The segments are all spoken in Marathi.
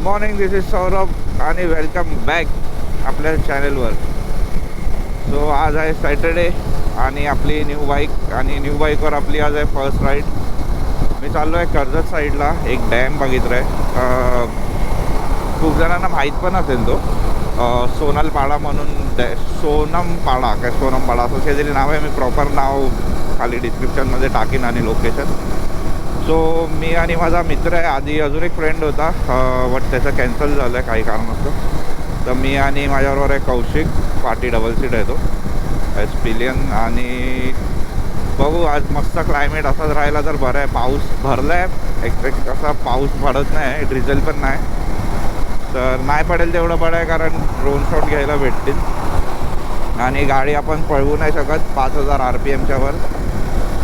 मॉर्निंग, दिस इज सौरभ आणि वेलकम बॅक आपल्या चॅनलवर. सो आज आहे सॅटर्डे आणि आपली न्यू बाईकवर आपली आज आहे फर्स्ट राईड. मी चाललो आहे कर्जत साईडला. एक डॅम बघितलं आहे, खूप जणांना माहीत पण असेल तो सोनलपाडा म्हणून. सोनमपाडा असं काहीतरी नाव आहे. मी प्रॉपर नाव खाली डिस्क्रिप्शनमध्ये टाकीन आणि लोकेशन. सो मी आणि माझा मित्र आहे, आधी अजून एक फ्रेंड होता बट त्याचं कॅन्सल झालं आहे काही कारणास्तव. तर मी आणि माझ्याबरोबर आहे कौशिक, पार्टी डबल सीट आहे तो एसपिलियन. आणि बघू, आज मस्त क्लायमेट असाच राहिला तर बरं आहे. पाऊस भरला आहे, एक्झॅक्ट असा पाऊस पडत नाही, ड्रिझल पण नाही. तर नाही पडेल तेवढं बरं आहे, कारण ड्रोन शॉट घ्यायला भेटतील. आणि गाडी आपण पळवू नाही शकत 5000 RPMच्या वर,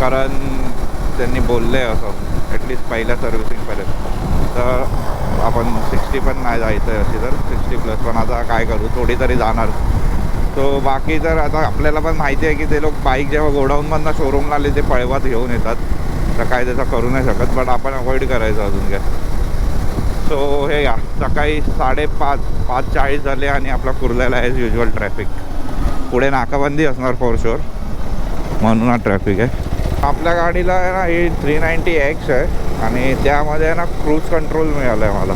कारण त्यांनी बोललं आहे असं ॲटलिस्ट पहिल्या सर्व्हिसिंगपर्यंत. तर आपण 60 पण नाही जायचं आहे अशी, तर 60+. पण आता काय करू, थोडी तरी जाणार. तो बाकी तर आता आपल्याला पण माहिती आहे की ते लोक बाईक जेव्हा गोडाऊनमधनं शोरूमला आले ते पळवात घेऊन येतात, तर काय त्याचा करू नाही शकत. बट आपण अवॉइड करायचं अजून काय. सो हे या सकाळी 5:40 झाले आणि आपला कुर्ल्याला ॲज युजल ट्रॅफिक. पुढे नाकाबंदी असणार फॉर शुअर, म्हणून हा ट्रॅफिक आहे. आपल्या गाडीला आहे ना, ही 390X आहे आणि त्यामध्ये आहे ना क्रूज कंट्रोल मिळालं आहे मला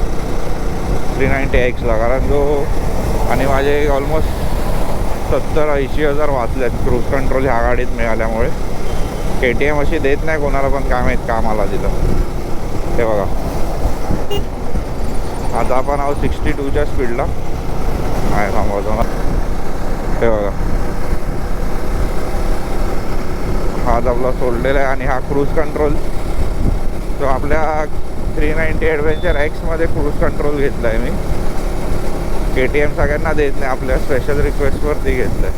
390Xला. कारण जो आणि माझे ऑलमोस्ट 70-80 हजार वाचले आहेत क्रूज कंट्रोल ह्या गाडीत मिळाल्यामुळे. KTM अशी देत नाही कोणाला, पण काय माहीत का मला दिलं. हे बघा, आता आपण आहोत 62च्या स्पीडला. नाही थांबवतो ना, हे बघा हाच आपला सोडलेला आहे. आणि हा क्रूज कंट्रोल जो आपल्या 390 ॲडव्हेंचर Xमध्ये क्रूज कंट्रोल घेतला आहे मी. KTM सगळ्यांना देत नाही, आपल्या स्पेशल रिक्वेस्टवरती घेतलं आहे.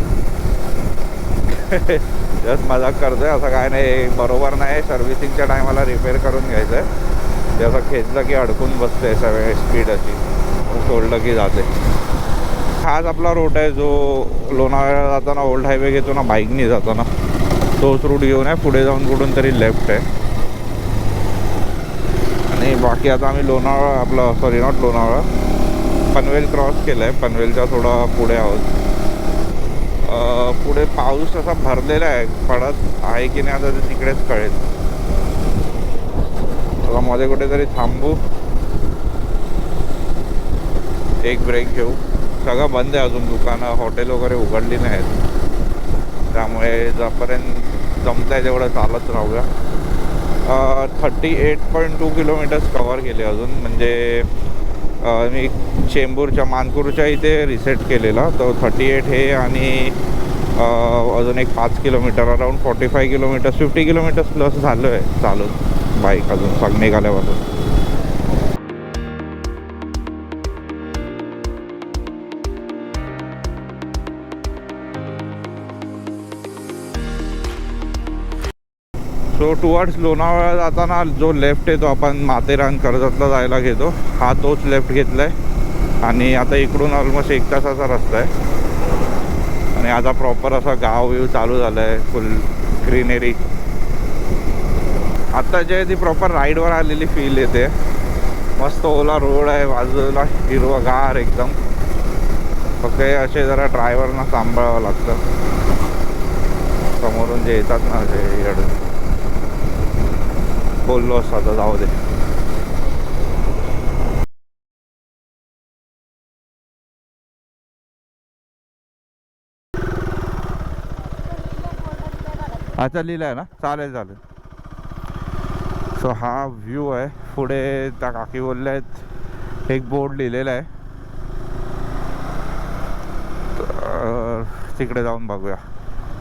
जस्ट मजाक करतो आहे, असं काय नाही, बरोबर नाही. सर्व्हिसिंगच्या टायमाला रिपेअर करून घ्यायचं आहे. ते असं खेचलं की अडकून बसते सगळे, स्पीड अशी सोडलं की जाते. हाच आपला रोड आहे जो लोणावळ्याला जाताना ओल्ड हायवे घेतो ना बाईकनी जाताना, तोच रूट घेऊन आहे. पुढे जाऊन कुठून तरी लेफ्ट आहे. आणि बाकी आता आम्ही नॉट लोणावळा, पनवेल क्रॉस केलं आहे. पनवेलच्या थोडा पुढे आहोत. पुढे पाऊस असा भरलेला आहे, पडत आहे की नाही आता ते तिकडेच कळेल. आता मध्ये कुठेतरी थांबू, एक ब्रेक घेऊ. सगळं बंद आहे अजून, दुकानं हॉटेल वगैरे उघडली नाही आहेत, त्यामुळे जोपर्यंत जमतं आहे तेवढं चालत राहूया. 38.2 किलोमीटर्स कवर केले अजून. म्हणजे मी चेंबूरच्या मानपूरच्या इथे रिसेट केलेला, तर 38 हे आणि अजून एक 5 kilometre, around 45 kilometres 50 kilometres plus झालं आहे चालून बाईक अजून निघाल्यापासून. सो टुवर्ड्स लोणावळा जाताना जो लेफ्ट आहे तो आपण माथेरान कर्जतला जायला घेतो, हा तोच लेफ्ट घेतला आहे. आणि आता इकडून ऑलमोस्ट 1 तासाचा रस्ता आहे. आणि आता प्रॉपर असा गाव व्ह्यू चालू झालं आहे, फुल ग्रीनरी. आता जे ती प्रॉपर राईडवर आलेली फील येते. मस्त ओला रोड आहे, बाजूला हिरवगार एकदम. फक्त असे जरा ड्रायव्हरना सांभाळावं लागतं, समोरून जे येतात ना ते अडून. बोललो असता तर जाऊ दे. अच्छा लिहिलं आहे ना, चालेल. सो हा व्ह्यू आहे. पुढे त्या काकी बोलल्या आहेत, एक बोर्ड लिहिलेला आहे, तर तिकडे जाऊन बघूया.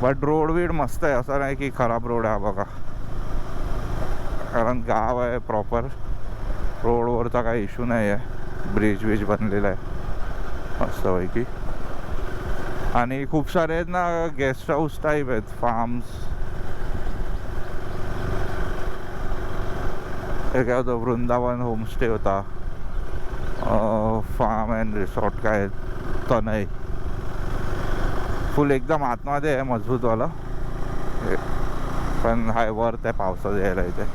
बट रोड बीड मस्त आहे, असं नाही की खराब रोड आहे. बघा, कारण गाव आहे प्रॉपर, रोडवरचा काही इश्यू नाही आहे. ब्रिज बनलेला आहे मस्तपैकी. आणि खूप सारे आहेत ना गेस्ट हाऊस टाईप आहेत, फार्म्स. हे काय होतं, वृंदावन होमस्टे होता, फार्म अँड रिसॉर्ट काय तनय, फुल एकदम आतमध्ये आहे, मजबूतवाला. पण हाय वर्थ आहे पावसात यायला इथे.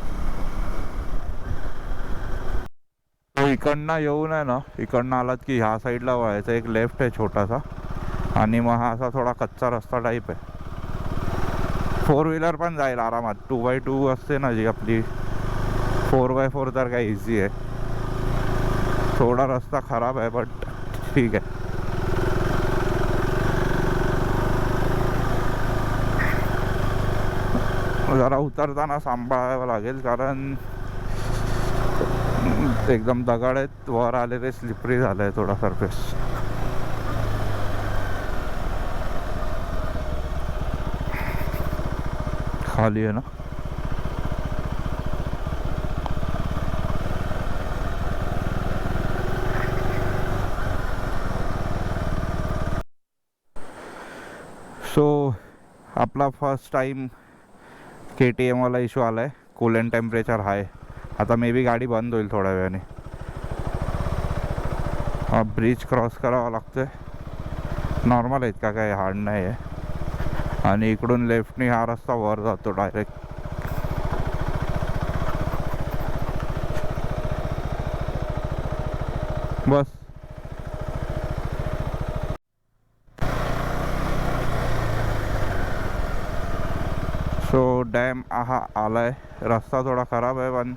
इकडनं येऊन आहे ना, इकडनं आलात की ह्या साईडला व्हायचं, एक लेफ्ट आहे छोटासा, आणि मग हा असा थोडा कच्चा रस्ता टाईप आहे. 4 व्हीलर पण जाईल आरामात. 2x2 असते ना जी आपली, 4x4 तर काय इझी आहे. थोडा रस्ता खराब आहे बट ठीक आहे. जरा उतरताना सांभाळावं लागेल कारण एकदम दगड आहेत वर आलेले, स्लिपरी झालं आहे थोडा सरफेस. खाली आहे ना. सो आपला फर्स्ट टाइम KTM वाला इशू आला आहे. कूलेंट टेम्परेचर हाय. आता मे बी गाडी बंद होईल थोड्या वेळाने. हा ब्रिज क्रॉस करावा लागतोय. नॉर्मल आहेत का, काय हार्ड नाही आहे. आणि इकडून लेफ्टनी हा रस्ता वर जातो डायरेक्ट. बस. सो डॅम हा आलाय. रस्ता थोडा खराब आहे पण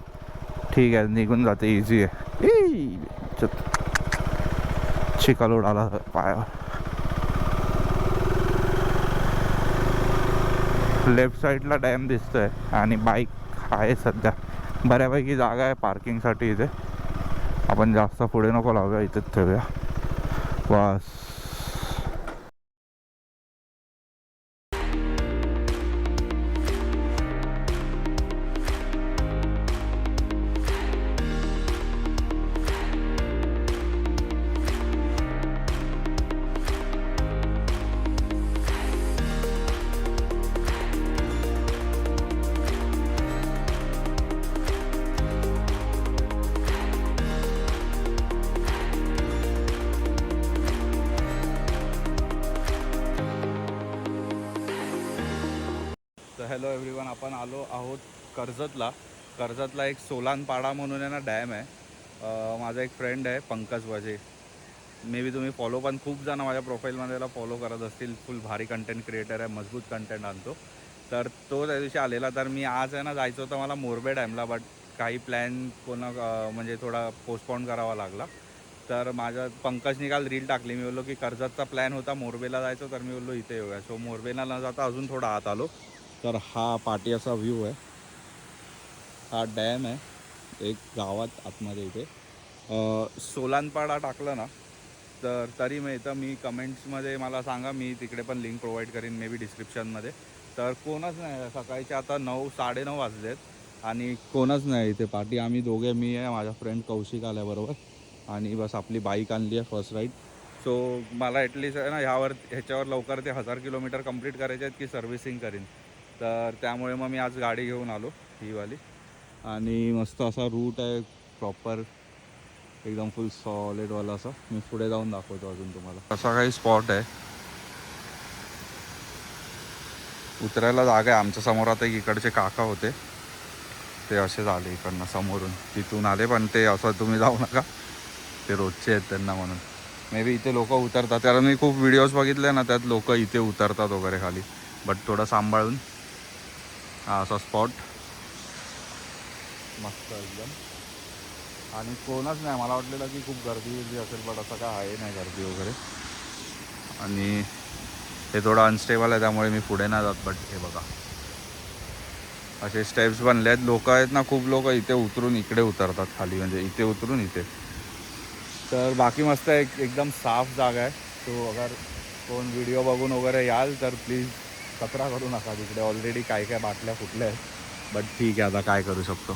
ठीक आहे, निघून जाते, इझी आहे. चिखल उडाला पायावर. लेफ्ट साईडला डॅम दिसतोय आणि बाईक आहे सध्या. बऱ्यापैकी जागा आहे पार्किंगसाठी इथे. आपण जास्त पुढे नको लावूया, इथेच ठेवूया बस. तर हॅलो एव्हरीवन, आपण आलो आहोत कर्जतला एक सोलानपाडा म्हणून आहे ना डॅम आहे. माझा एक फ्रेंड आहे पंकज वाजे, मे बी तुम्ही फॉलो पण खूप जण माझ्या प्रोफाईलमध्ये त्याला फॉलो करत असतील. फुल भारी कंटेंट क्रिएटर आहे, मजबूत कंटेंट आणतो. तर तो त्या दिवशी आलेला. तर मी आज आहे ना जायचं होतं मला मोरबे डॅमला, बट काही प्लॅन म्हणजे थोडा पोस्टपोन करावा लागला. तर माझ्या पंकजनी काल रील टाकली. मी बोललो की कर्जतचा प्लॅन होता मोरबेला जायचं, तर मी बोललो इथे येऊया. सो मोरबेला न जाता अजून थोडा आत आलो. तर हा पाटियाचा व्ह्यू आहे. हा डॅम आहे एक गावात आतमध्ये इथे. सोलानपाडा टाकलं ना तर तरी मिळतं. मी कमेंट्समध्ये मला सांगा, मी तिकडे पण लिंक प्रोव्हाइड करीन मे बी डिस्क्रिप्शनमध्ये. तर कोणच नाही सकाळचे आता 9-9:30 वाजलेत आणि कोणच नाही इथे. पाठी आम्ही दोघे, मी आहे, माझा फ्रेंड कौशिक आल्याबरोबर, आणि बस आपली बाईक आणली आहे फर्स्ट राईड. सो मला ॲटलिस्ट आहे ना ह्याच्यावर लवकर ते 1000 किलोमीटर कंप्लीट करायचे आहेत की सर्व्हिसिंग करीन. तर त्यामुळे मग मी आज गाडी घेऊन आलो ही वाली. आणि मस्त असा रूट आहे प्रॉपर, एकदम फुल सॉलिडवाला असा. मी पुढे जाऊन दाखवतो अजून तुम्हाला. असा काही स्पॉट आहे, उतरायला जागा आहे. आमच्या समोर आता एक इकडचे काका होते, ते असेच आले इकडनं समोरून, तिथून आले. पण ते असं तुम्ही जाऊ नका, ते रोजचे आहेत त्यांना म्हणून. मे बी इथे लोक उतरतात, कारण मी खूप व्हिडिओज बघितले ना, त्यात लोक इथे उतरतात वगैरे खाली. बट थोडं सांभाळून. हा असा स्पॉट मस्त एकदम. आणि कोणच नाही, मला वाटलेलं की खूप गर्दी असेल, बट असं काय आहे नाही गर्दी वगैरे. आणि हे थोडं अनस्टेबल आहे त्यामुळे मी पुढे नाही जात. बट हे बघा असे स्टेप्स बनले आहेत. लोक आहेत ना, खूप लोक इथे उतरून इकडे उतरतात खाली, म्हणजे इथे उतरून इथे. तर बाकी मस्त आहे, एकदम साफ जागा आहे. तो अगर कोण व्हिडिओ बघून वगैरे याल तर प्लीज कचरा करू नका तिकडे. ऑलरेडी काय काय बाटल्या फुटल्या आहेत, बट ठीक आहे, आता काय करू शकतो.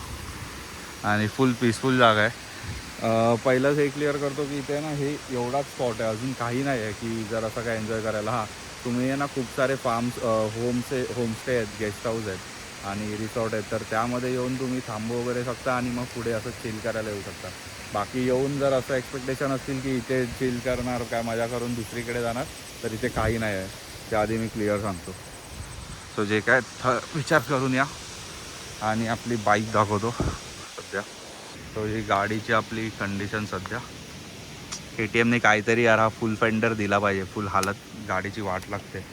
आणि फुल पीसफुल जागा आहे. पहिलंच हे क्लिअर करतो की इथे ना हे एवढाच स्पॉट आहे, अजून काही नाही आहे की जर असं काय एन्जॉय करायला. हां, तुम्ही आहे ना खूप सारे फार्म्स, होमस्टे आहेत, गेस्ट हाऊस आहेत आणि रिसॉर्ट आहेत. तर त्यामध्ये येऊन तुम्ही थांबू वगैरे शकता आणि मग पुढे असं चिल करायला येऊ शकता. बाकी येऊन जर असं एक्सपेक्टेशन असतील की इथे चिल करणार, काय मजा करून दुसरीकडे जाणार, तर इथे काही नाही आहे. त्याआधी मी क्लिअर सांगतो. सो जे काय विचार करून या. आणि आपली बाईक दाखवतो सध्या. तो ही गाडीची आपली कंडिशन सध्या KTMने काहीतरी यार हा फुल फेंडर दिला पाहिजे. फुल हालत गाडीची वाट लागते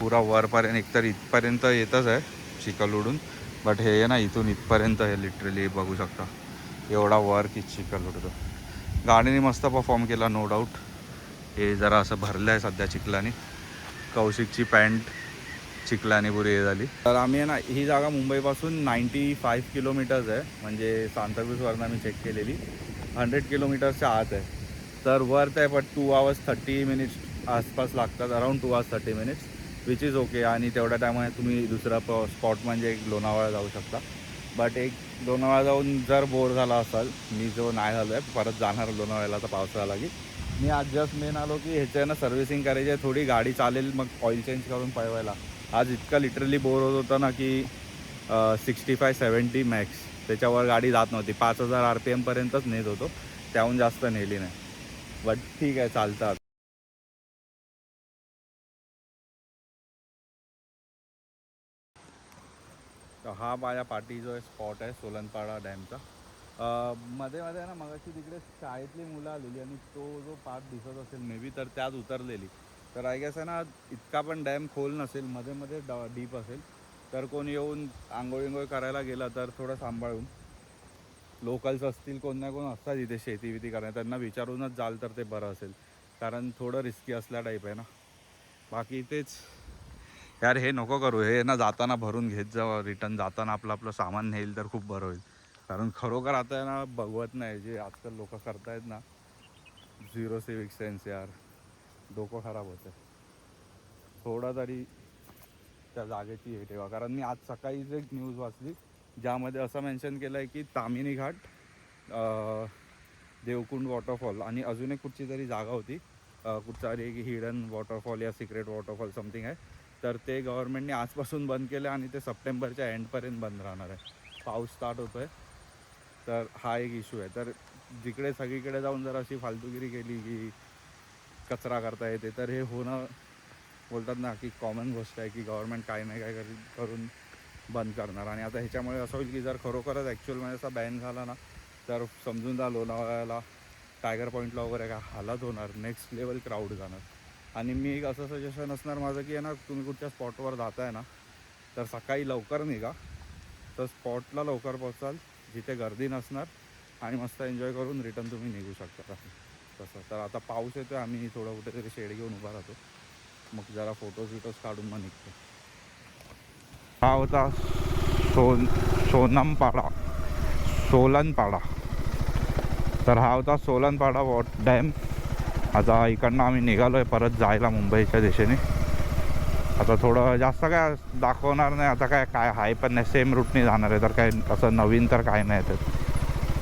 पुरा वरपर्यंत. एकतर इथपर्यंत येतच आहे चिखल उडून, बट हे ना इथून इथपर्यंत हे लिटरली बघू शकता एवढा वर की चिखल उडतो. गाडीने मस्त परफॉर्म केला नो डाऊट. हे जरा असं भरलं आहे सध्या चिखलाने. कौशिकची पॅन्ट चिखलाने पुरी हे झाली. तर आम्ही ना ही जागा मुंबईपासून 95 किलोमीटर्स आहे, म्हणजे सांताक्रूजवरनं आम्ही चेक केलेली 100 किलोमीटर्सच्या आत आहे. तर वर्थ आहे, बट 2 hours 30 minutes आसपास लागतात, around 2 hours 30 minutes which is okay. आणि तेवढ्या टायमात तुम्ही दुसरा स्पॉट म्हणजे एक लोणावळा जाऊ शकता. बट एक लोणावळा जाऊन जर बोर झाला असाल, मी जो नाही झालो आहे, परत जाणार लोणावळ्याला तर पावसाळा की मी आज जस्ट मेन आलो की ह्याच्यानं सर्व्हिसिंग करायची आहे, थोडी गाडी चालेल मग ऑइल चेंज करून पळवायला. आज इतका लिटरली बोर होत होता ना की 65-70 मॅक्स, त्याच्यावर गाडी जात नव्हती. 5000 RPM नेत होतो, त्याहून जास्त नेली नाही. बट ठीक आहे, चालतात. तर हा माझ्या पाठी जो आहे स्पॉट आहे सोलनपाडा डॅमचा. मध्ये मध्ये ना मगाशी तिकडे शाळेतली मुलं आलेली आणि तो जो पार्ट दिसत असेल मे बी तर त्यात उतरलेली. तर आय गेस आहे ना इतका पण डॅम खोल नसेल, मध्ये मध्ये डीप असेल. तर कोण येऊन आंघोळ करायला गेला तर थोडं सांभाळून, लोकल्स असतील कोण ना कोण असतात इथे शेती विती करायला, त्यांना विचारूनच जाल तर ते बरं असेल, कारण थोडं रिस्की असल्या टाईप आहे ना. बाकी तेच यार, हे नको करू. हे ना जाताना भरून घेत जावं, रिटर्न जाताना आपलं आपलं सामान नेईल तर खूप बरं होईल. कारण खरोखर आता आहे ना बघवत नाही जे आजकाल लोक करतायत ना, 0 सिविक सेन्स. यार डोकं खराब होतं. थोडा तरी त्या जागेची हे ठेवा. कारण मी आज सकाळीच एक न्यूज वाचली ज्यामध्ये असं मेन्शन केलं आहे की तामिनी घाट, देवकुंड वॉटरफॉल आणि अजून एक कुठची तरी जागा होती, कुठचा तरी एक हिडन वॉटरफॉल या सिक्रेट वॉटरफॉल समथिंग आहे. तर ते गव्हर्नमेंटने आजपासून बंद केले आणि ते सप्टेंबरच्या एंडपर्यंत बंद राहणार आहे. पाऊस स्टार्ट होतो आहे तर हा एक इश्यू आहे. तर जिकडे सगळीकडे जाऊन जर अशी फालतूगिरी केली की कचरा करता येते तर हे होणं, बोलतात ना की कॉमन गोष्ट आहे की गव्हर्नमेंट काही नाही काय करून बंद करणार. आणि आता ह्याच्यामुळे असं होईल की जर खरोखरच ॲक्च्युअलमध्ये असा बॅन झाला ना तर समजून जा लोणावळ्याला, टायगर पॉईंटला वगैरे काय हालत होणार, नेक्स्ट लेवल क्राऊड जाणार. आणि मी एक असं सजेशन असणार माझं की आहे ना, तुम्ही कुठच्या स्पॉटवर जाताय ना तर सकाळी लवकर निघा, तर स्पॉटला लवकर पोहोचाल जिथे गर्दी नसणार आणि मस्त एन्जॉय करून रिटर्न तुम्ही निघू शकता. तसं तर आता पाऊस येतो आहे, आम्ही थोडं कुठेतरी शेड घेऊन उभा राहतो, मग जरा फोटोज काढून मग निघतो. हा होता सोलनपाडा. तर हा होता सोलनपाडा डॅम. आता इकडनं आम्ही निघालो आहे परत जायला मुंबईच्या दिशेने. आता थोडं जास्त काय दाखवणार नाही, आता काय हाय पण नाही, सेम रूटने जाणार आहे. तर काय असं नवीन तर काय नाही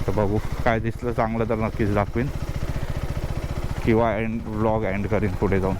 तर बघू, काय दिसलं चांगलं तर नक्कीच दाखवीन किंवा व्लॉग एंड करीन पुढे जाऊन.